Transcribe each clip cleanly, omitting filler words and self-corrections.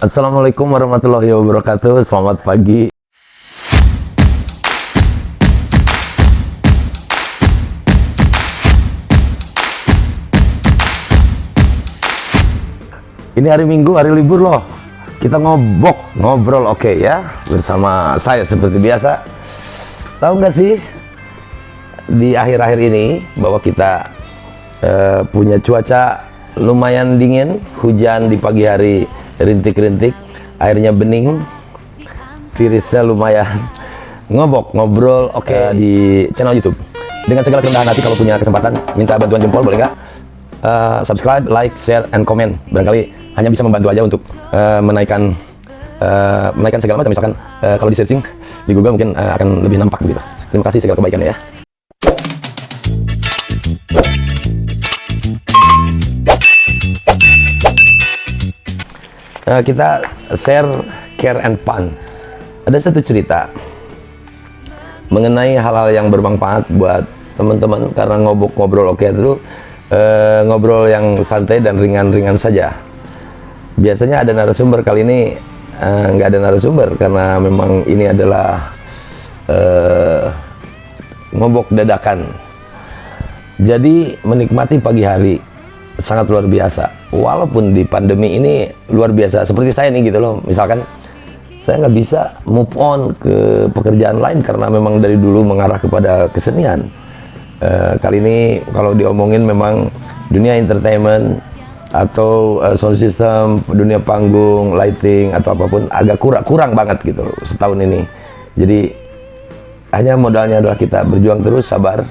Assalamualaikum warahmatullahi wabarakatuh. Selamat pagi. Ini hari Minggu, hari libur loh. Kita ngobrol oke ya. Bersama saya seperti biasa. Tahu nggak sih di akhir-akhir ini bahwa kita punya cuaca lumayan dingin, hujan di pagi hari, rintik-rintik, airnya bening, tirisnya lumayan. Ngobrol oke di channel YouTube. Dengan segala kerendahan hati, kalau punya kesempatan minta bantuan jempol boleh nggak? Subscribe, like, share, and comment. Barangkali hanya bisa membantu aja untuk menaikkan segala macam. Misalkan kalau di searching di Google mungkin akan lebih nampak gitu. Terima kasih segala kebaikannya ya. Kita share care and fun. Ada satu cerita mengenai hal-hal yang bermanfaat buat teman-teman, karena ngobrol oke itu ngobrol yang santai dan ringan-ringan saja. Biasanya ada narasumber, kali ini nggak ada narasumber karena memang ini adalah ngobok dadakan. Jadi menikmati pagi hari sangat luar biasa. Walaupun di pandemi ini luar biasa, seperti saya nih gitu loh. Misalkan saya nggak bisa move on ke pekerjaan lain karena memang dari dulu mengarah kepada kesenian. Kali ini kalau diomongin memang dunia entertainment atau sound system, dunia panggung, lighting atau apapun agak kurang banget gitu loh setahun ini. Jadi hanya modalnya adalah kita berjuang terus, sabar,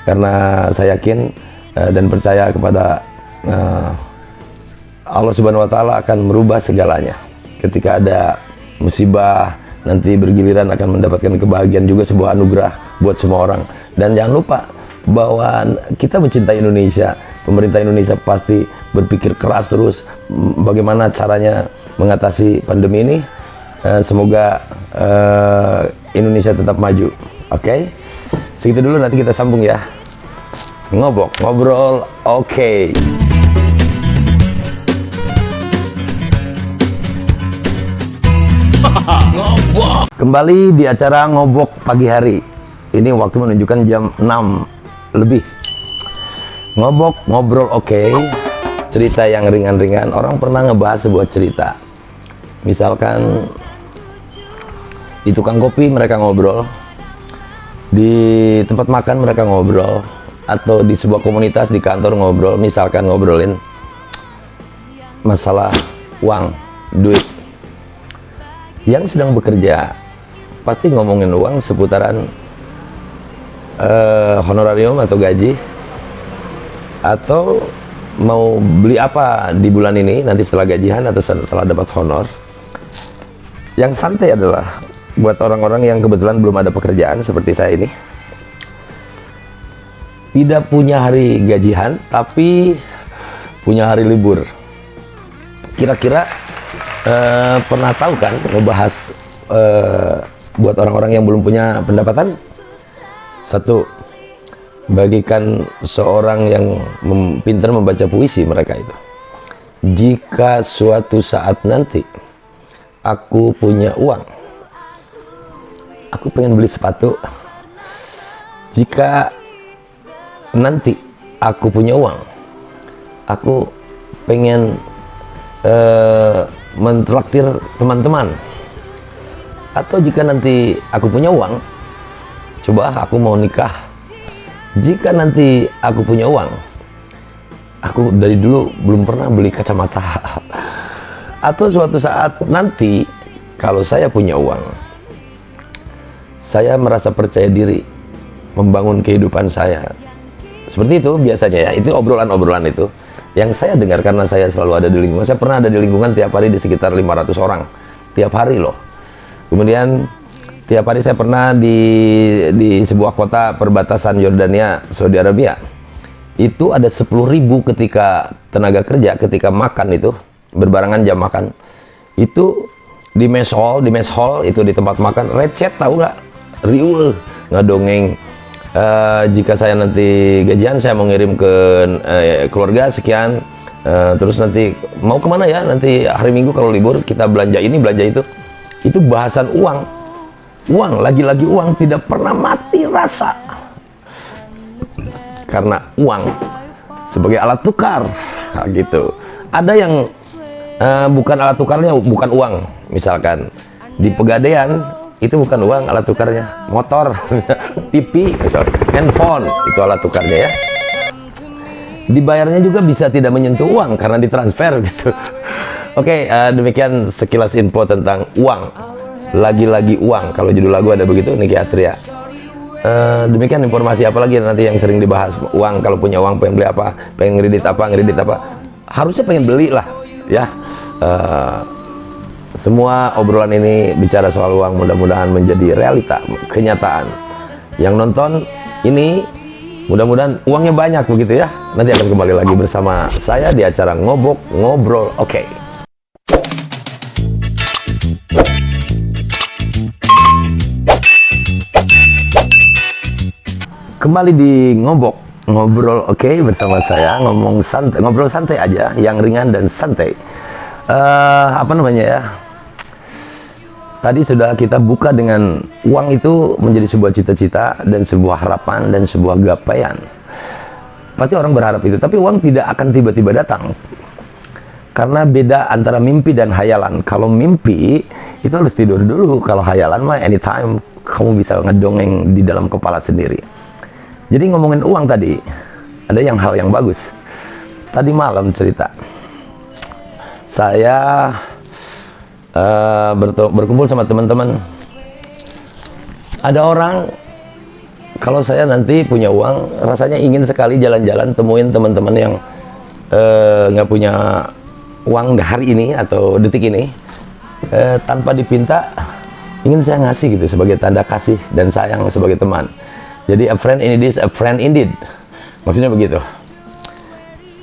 karena saya yakin dan percaya kepada Allah Subhanahu wa Ta'ala akan merubah segalanya. Ketika ada musibah, nanti bergiliran akan mendapatkan kebahagiaan, juga sebuah anugerah buat semua orang. Dan jangan lupa bahwa kita mencintai Indonesia. Pemerintah Indonesia pasti berpikir keras terus bagaimana caranya mengatasi pandemi ini. Semoga Indonesia tetap maju. Oke? Segitu dulu, nanti kita sambung ya. Ngobrol oke. Kembali di acara ngobok pagi hari. Ini waktu menunjukkan jam 6 lebih. Ngobrol oke. Cerita yang ringan-ringan. Orang pernah ngebahas sebuah cerita. Misalkan di tukang kopi mereka ngobrol, di tempat makan mereka ngobrol, atau di sebuah komunitas di kantor ngobrol. Misalkan ngobrolin masalah uang, duit. Yang sedang bekerja pasti ngomongin uang seputaran honorarium atau gaji, atau mau beli apa di bulan ini nanti setelah gajian atau setelah dapat honor. Yang santai adalah buat orang-orang yang kebetulan belum ada pekerjaan seperti saya ini, tidak punya hari gajian tapi punya hari libur. Kira-kira pernah tahu kan ngebahas buat orang-orang yang belum punya pendapatan? Satu, bagikan seorang yang pintar membaca puisi mereka itu. Jika suatu saat nanti aku punya uang, aku pengen beli sepatu. Jika nanti aku punya uang, aku pengen mentraktir teman-teman. Atau jika nanti aku punya uang, coba aku mau nikah. Jika nanti aku punya uang, aku dari dulu belum pernah beli kacamata. Atau suatu saat nanti kalau saya punya uang, saya merasa percaya diri membangun kehidupan saya. Seperti itu biasanya ya. Itu obrolan-obrolan itu yang saya dengar karena saya selalu ada di lingkungan. Saya pernah ada di lingkungan tiap hari di sekitar 500 orang tiap hari loh. Kemudian tiap hari saya pernah di sebuah kota perbatasan Yordania, Saudi Arabia. Itu ada 10.000 ketika tenaga kerja, ketika makan itu berbarengan jam makan. Itu di mess hall itu di tempat makan, recet tahu nggak? Riuh ngadongeng. Jika saya nanti gajian, saya mau ngirim ke keluarga sekian, Terus nanti mau kemana ya, nanti hari Minggu kalau libur kita belanja ini belanja itu bahasan uang, lagi-lagi uang, tidak pernah mati rasa, karena uang sebagai alat tukar. Nah, gitu. Ada yang bukan alat tukarnya, bukan uang. Misalkan di Pegadaian itu bukan uang alat tukarnya, motor, TV, handphone itu alat tukarnya ya. Dibayarnya juga bisa tidak menyentuh uang karena ditransfer gitu. Oke, demikian sekilas info tentang uang. Lagi-lagi uang. Kalau judul lagu ada begitu, Niki Astria. Demikian informasi apa lagi nanti yang sering dibahas. Uang, kalau punya uang pengen beli apa, pengen ngredit apa, harusnya pengen beli lah ya. Semua obrolan ini bicara soal uang, mudah-mudahan menjadi realita, kenyataan. Yang nonton ini mudah-mudahan uangnya banyak begitu ya. Nanti akan kembali lagi bersama saya di acara Ngobok Ngobrol. Oke. Kembali di Ngobok Ngobrol, oke, bersama saya ngobrol santai aja, yang ringan dan santai. Apa namanya ya? Tadi sudah kita buka dengan uang itu menjadi sebuah cita-cita dan sebuah harapan dan sebuah gapaian. Pasti orang berharap itu, tapi uang tidak akan tiba-tiba datang. Karena beda antara mimpi dan hayalan. Kalau mimpi itu harus tidur dulu, kalau hayalan mah anytime kamu bisa ngedongeng di dalam kepala sendiri. Jadi ngomongin uang tadi, ada hal yang bagus. Tadi malam cerita, saya berkumpul sama teman-teman. Ada orang, kalau saya nanti punya uang, rasanya ingin sekali jalan-jalan temuin teman-teman yang nggak punya uang hari ini atau detik ini, tanpa dipinta, ingin saya ngasih gitu sebagai tanda kasih dan sayang sebagai teman. Jadi a friend in need is a friend indeed. Maksudnya begitu.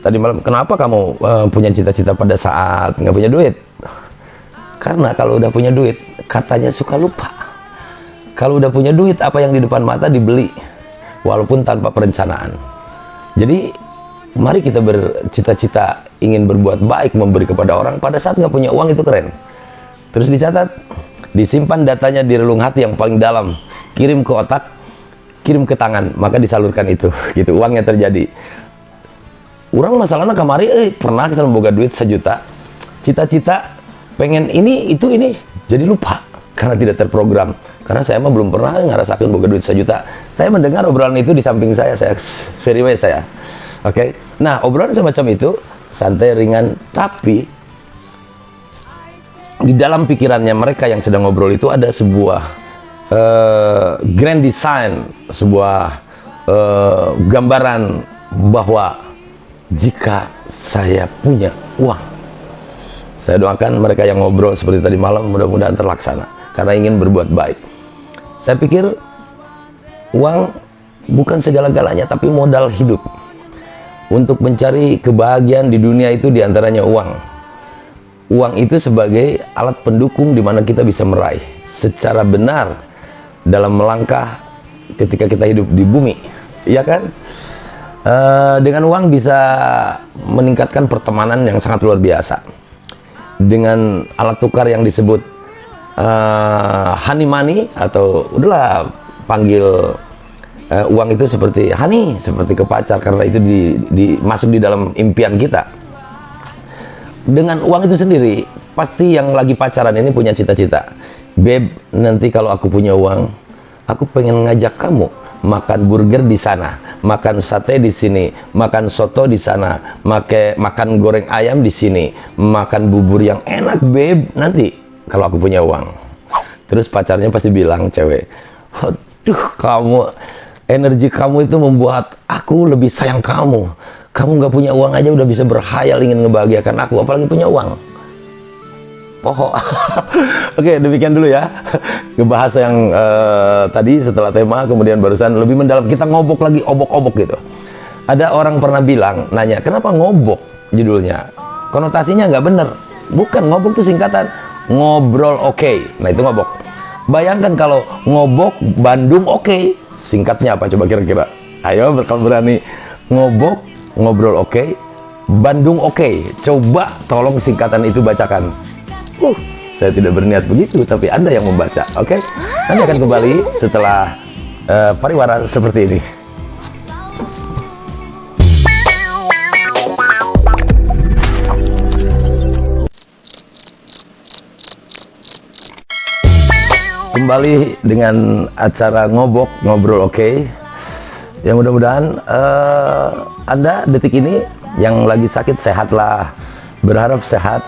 Tadi malam, kenapa kamu punya cita-cita pada saat nggak punya duit? Karena kalau udah punya duit, katanya suka lupa. Kalau udah punya duit, apa yang di depan mata dibeli, walaupun tanpa perencanaan. Jadi, mari kita bercita-cita ingin berbuat baik, memberi kepada orang. Pada saat nggak punya uang itu keren. Terus dicatat, disimpan datanya di relung hati yang paling dalam, kirim ke otak, kirim ke tangan, maka disalurkan itu. Gitu, uangnya terjadi. Orang masalahnya kemarin, pernah kita memboga duit 1 juta, cita-cita pengen ini, itu, ini, jadi lupa karena tidak terprogram. Karena saya mah belum pernah ngerasakan boga duit 1 juta. Saya mendengar obrolan itu di samping saya serius saya. Oke. Nah, obrolan semacam itu santai, ringan, tapi di dalam pikirannya mereka yang sedang ngobrol itu ada sebuah grand design, sebuah gambaran bahwa jika saya punya uang, saya doakan mereka yang ngobrol seperti tadi malam mudah-mudahan terlaksana karena ingin berbuat baik. Saya pikir uang bukan segala-galanya, tapi modal hidup. Untuk mencari kebahagiaan di dunia itu diantaranya uang. Uang itu sebagai alat pendukung di mana kita bisa meraih secara benar dalam melangkah ketika kita hidup di bumi, iya kan? Dengan uang bisa meningkatkan pertemanan yang sangat luar biasa. Dengan alat tukar yang disebut honey money, atau udahlah panggil uang itu seperti honey, seperti ke pacar, karena itu masuk di dalam impian kita. Dengan uang itu sendiri, pasti yang lagi pacaran ini punya cita-cita. Beb, nanti kalau aku punya uang, aku pengen ngajak kamu makan burger di sana, makan sate di sini, makan soto di sana, makan goreng ayam di sini, makan bubur yang enak, beb, nanti kalau aku punya uang. Terus pacarnya pasti bilang, cewek, aduh, energi kamu itu membuat aku lebih sayang kamu. Kamu nggak punya uang aja udah bisa berhayal ingin ngebahagiakan aku, apalagi punya uang. Oh, oke, demikian dulu ya ngebahas yang tadi setelah tema, kemudian barusan lebih mendalam kita ngobok lagi, obok-obok gitu. Ada orang pernah bilang, nanya, kenapa ngobok judulnya? Konotasinya nggak bener. Bukan, ngobok itu singkatan ngobrol oke. Nah, itu ngobok. Bayangkan kalau ngobok Bandung oke, singkatnya apa coba kira-kira? Ayo, kalau berani ngobok, ngobrol oke, Bandung Oke. Coba tolong singkatan itu bacakan. Saya tidak berniat begitu, tapi Anda yang membaca. Oke? Nanti akan kembali setelah pariwara seperti ini. Kembali dengan acara ngobrol oke. Yang mudah-mudahan Anda detik ini yang lagi sakit sehatlah, berharap sehat.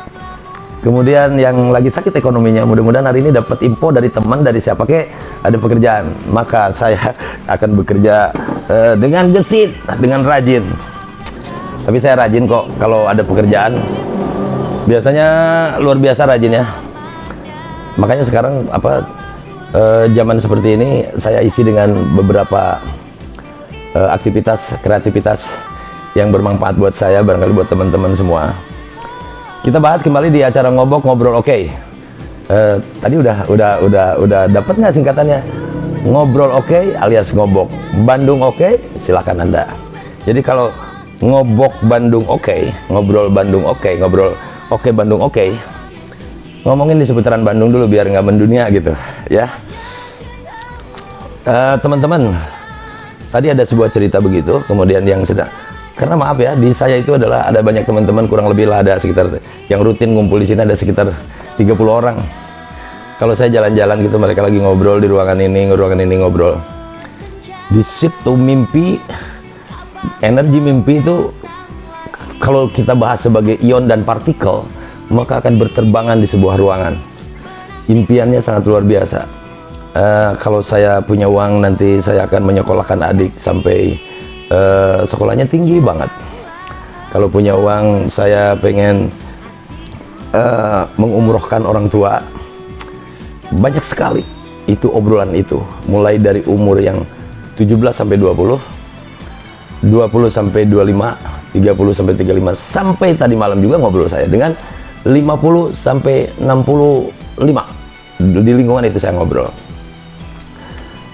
Kemudian yang lagi sakit ekonominya, mudah-mudahan hari ini dapat info dari teman, dari siapa kek ada pekerjaan, maka saya akan bekerja dengan gesit, dengan rajin. Tapi saya rajin kok kalau ada pekerjaan, biasanya luar biasa rajin ya. Makanya sekarang zaman seperti ini saya isi dengan beberapa aktivitas, kreativitas yang bermanfaat buat saya, barangkali buat teman-teman semua. Kita bahas kembali di acara ngobrol oke. Tadi udah dapat nggak singkatannya? Ngobrol oke alias ngobok. Bandung oke, silakan Anda. Jadi kalau ngobok Bandung oke, ngobrol Bandung oke, ngobrol oke Bandung oke, ngomongin di seputaran Bandung dulu biar nggak mendunia gitu ya. Teman-teman, tadi ada sebuah cerita begitu, kemudian yang sedang, karena maaf ya, di saya itu adalah ada banyak teman-teman, kurang lebih lah ada sekitar, yang rutin ngumpul di sini ada sekitar 30 orang. Kalau saya jalan-jalan gitu, mereka lagi ngobrol di ruangan ini ngobrol. Di situ mimpi, energi mimpi itu kalau kita bahas sebagai ion dan partikel, maka akan berterbangan di sebuah ruangan. Impiannya sangat luar biasa. Kalau saya punya uang, nanti saya akan menyekolahkan adik sampai sekolahnya tinggi banget. Kalau punya uang, saya pengen mengumrohkan orang tua. Banyak sekali itu obrolan itu, mulai dari umur yang 17 sampai 20, 20 sampai 25, 30 sampai 35, sampai tadi malam juga ngobrol saya dengan 50 sampai 65. Di lingkungan itu saya ngobrol.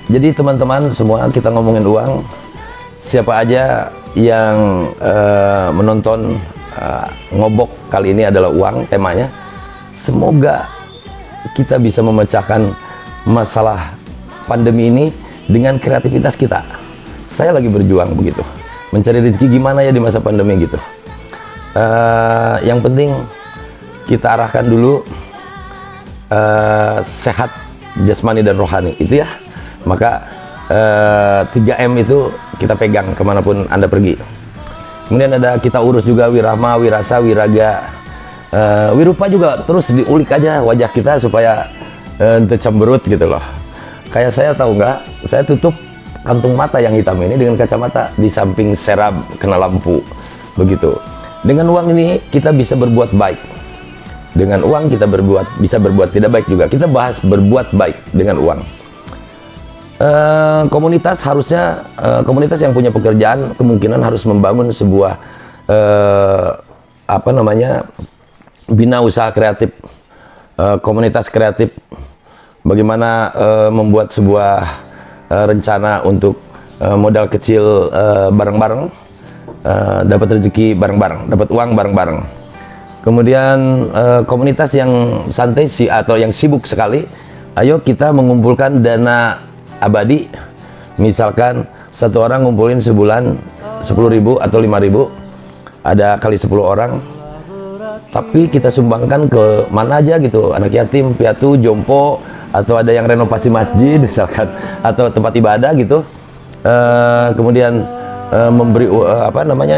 Jadi teman-teman semua, kita ngomongin uang. Siapa aja yang menonton ngobok kali ini adalah uang temanya. Semoga kita bisa memecahkan masalah pandemi ini dengan kreativitas kita. Saya lagi berjuang begitu, mencari rezeki gimana ya di masa pandemi gitu. Yang penting kita arahkan dulu sehat jasmani dan rohani itu ya. Maka 3M itu kita pegang kemanapun Anda pergi. Kemudian ada kita urus juga wirahma, wirasa, wiraga, wirupa juga terus diulik aja wajah kita supaya tercemberut gitu loh. Kayak saya tahu nggak, saya tutup kantung mata yang hitam ini dengan kacamata di samping serab kena lampu begitu. Dengan uang ini kita bisa berbuat baik. Dengan uang kita bisa berbuat tidak baik juga. Kita bahas berbuat baik dengan uang. Komunitas harusnya, komunitas yang punya pekerjaan kemungkinan harus membangun sebuah bina usaha kreatif, komunitas kreatif. Bagaimana membuat sebuah rencana untuk modal kecil bareng-bareng, dapat rezeki bareng-bareng, dapat uang bareng-bareng. Kemudian komunitas yang santai atau yang sibuk sekali, ayo kita mengumpulkan dana abadi. Misalkan satu orang ngumpulin sebulan 10.000 atau 5.000, ada kali 10 orang, tapi kita sumbangkan ke mana aja gitu, anak yatim, piatu, jompo, atau ada yang renovasi masjid misalkan, atau tempat ibadah gitu. Kemudian memberi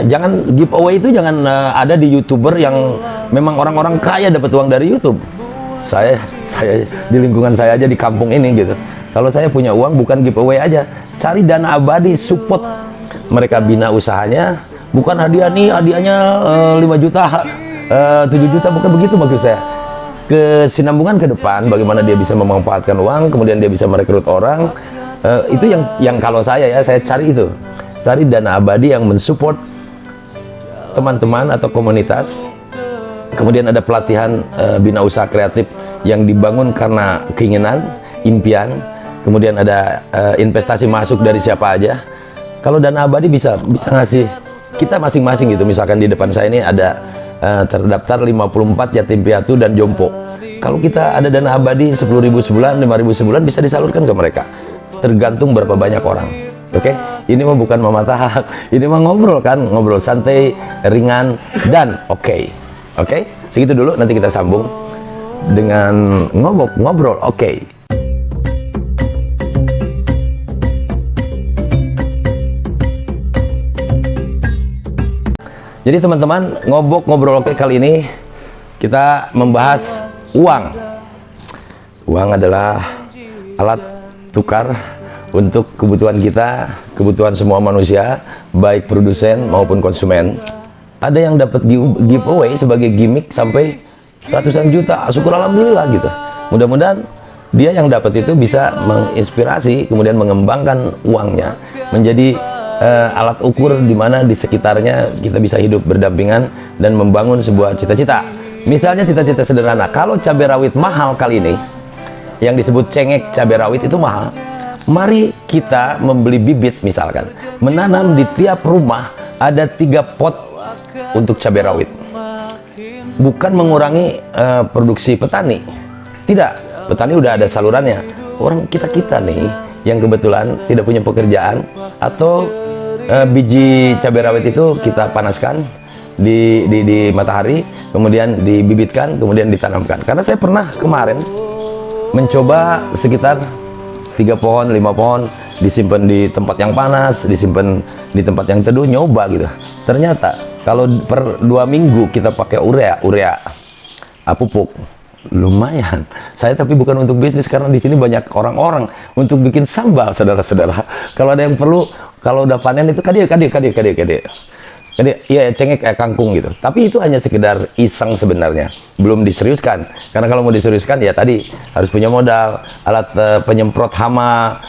jangan giveaway itu jangan ada di YouTuber yang memang orang-orang kaya dapat uang dari YouTube. Saya di lingkungan saya aja di kampung ini gitu, kalau saya punya uang bukan giveaway aja, cari dana abadi, support mereka bina usahanya, bukan hadiah nih, hadiahnya 5 juta, 7 juta, bukan begitu maksud saya. Kesinambungan ke depan, bagaimana dia bisa memanfaatkan uang, kemudian dia bisa merekrut orang, itu yang kalau saya cari itu, cari dana abadi yang mensupport teman-teman atau komunitas. Kemudian ada pelatihan bina usaha kreatif yang dibangun karena keinginan, impian. Kemudian ada investasi masuk dari siapa aja. Kalau dana abadi bisa ngasih kita masing-masing gitu. Misalkan di depan saya ini ada terdaftar 54 yatim piatu dan jompo. Kalau kita ada dana abadi 10.000 sebulan, 5.000 sebulan, bisa disalurkan ke mereka. Tergantung berapa banyak orang. Oke, ini mah bukan mematah, ini mah ngobrol kan, ngobrol santai, ringan, dan oke. Segitu dulu, nanti kita sambung dengan ngobrol. Oke. Jadi teman-teman, ngobrol oke kali ini kita membahas uang. Uang adalah alat tukar untuk kebutuhan kita, kebutuhan semua manusia, baik produsen maupun konsumen. Ada yang dapat giveaway sebagai gimmick sampai ratusan juta, syukur alhamdulillah gitu. Mudah-mudahan dia yang dapat itu bisa menginspirasi, kemudian mengembangkan uangnya menjadi alat ukur di mana di sekitarnya kita bisa hidup berdampingan dan membangun sebuah cita-cita. Misalnya cita-cita sederhana, kalau cabai rawit mahal kali ini, yang disebut cengek cabai rawit itu mahal. Mari kita membeli bibit, misalkan menanam di tiap rumah ada 3 pot untuk cabai rawit. Bukan mengurangi produksi petani, tidak, petani udah ada salurannya. Orang kita nih yang kebetulan tidak punya pekerjaan, atau biji cabai rawit itu kita panaskan di matahari, kemudian dibibitkan, kemudian ditanamkan. Karena saya pernah kemarin mencoba sekitar 3 pohon, 5 pohon, disimpan di tempat yang panas, disimpan di tempat yang teduh, nyoba gitu. Ternyata kalau per 2 minggu kita pakai urea pupuk, lumayan. Saya tapi bukan untuk bisnis, karena di sini banyak orang-orang untuk bikin sambal, saudara-saudara. Kalau ada yang perlu, kalau udah panen itu kade. Iya, cengek kayak kangkung gitu. Tapi itu hanya sekedar iseng sebenarnya, belum diseriuskan. Karena kalau mau diseriuskan ya tadi harus punya modal, alat penyemprot hama,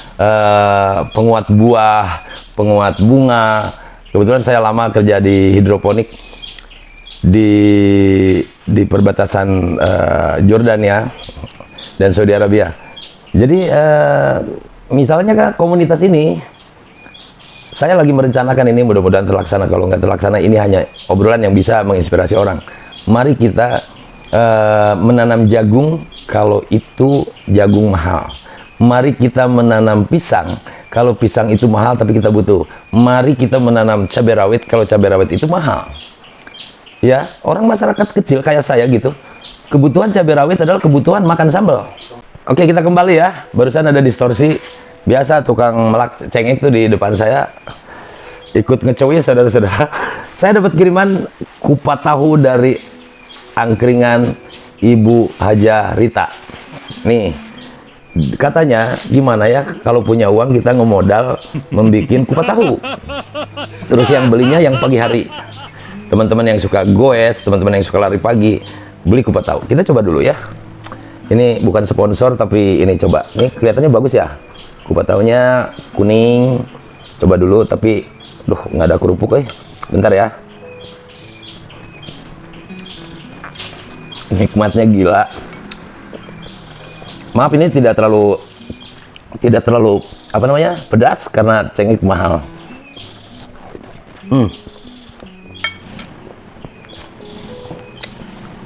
penguat buah, penguat bunga. Kebetulan saya lama kerja di hidroponik di perbatasan Jordania dan Saudi Arabia. Jadi misalnya kan komunitas ini, saya lagi merencanakan ini, mudah-mudahan terlaksana. Kalau nggak terlaksana, ini hanya obrolan yang bisa menginspirasi orang. Mari kita menanam jagung kalau itu jagung mahal. Mari kita menanam pisang kalau pisang itu mahal tapi kita butuh. Mari kita menanam cabai rawit kalau cabai rawit itu mahal. Ya, orang masyarakat kecil kayak saya gitu, kebutuhan cabai rawit adalah kebutuhan makan sambal. Oke, kita kembali ya. Barusan ada distorsi. Biasa tukang melak cengek tuh di depan saya ikut ngecoy, saudara-saudara. Saya dapat kiriman kupat tahu dari angkringan Ibu Haja Rita. Nih, katanya gimana ya kalau punya uang kita ngemodal membikin kupat tahu. Terus yang belinya yang pagi hari. Teman-teman yang suka goes, teman-teman yang suka lari pagi, beli kupat tahu. Kita coba dulu ya. Ini bukan sponsor tapi ini coba. Nih kelihatannya bagus ya. Kupat tahunya kuning, coba dulu, tapi nggak ada kerupuk bentar ya. Nikmatnya gila. Maaf, ini tidak terlalu apa namanya, pedas karena cengek mahal.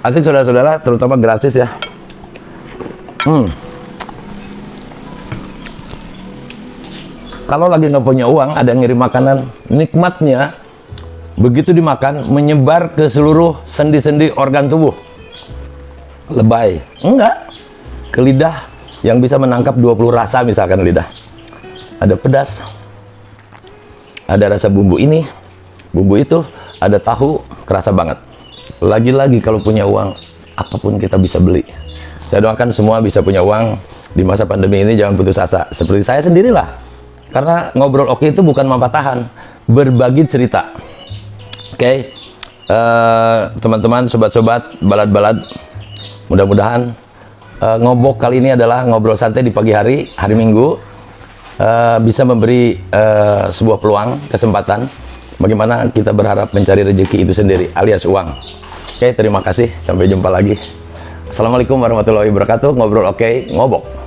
Asik saudara-saudara, terutama gratis ya. Kalau lagi nggak punya uang, ada yang ngirim makanan, nikmatnya begitu dimakan menyebar ke seluruh sendi-sendi organ tubuh. Lebay? Enggak. Ke lidah yang bisa menangkap 20 rasa, misalkan lidah. Ada pedas, ada rasa bumbu ini, bumbu itu, ada tahu, kerasa banget. Lagi-lagi kalau punya uang, apapun kita bisa beli. Saya doakan semua bisa punya uang di masa pandemi ini, jangan putus asa. Seperti saya sendirilah. Karena ngobrol oke itu bukan mampatahan, berbagi cerita. Oke, teman-teman, sobat-sobat, balad-balad, mudah-mudahan ngobok kali ini adalah ngobrol santai di pagi hari, hari Minggu, bisa memberi sebuah peluang, kesempatan, bagaimana kita berharap mencari rezeki itu sendiri, alias uang. Oke, terima kasih, sampai jumpa lagi. Assalamualaikum warahmatullahi wabarakatuh. Ngobrol oke, ngobok.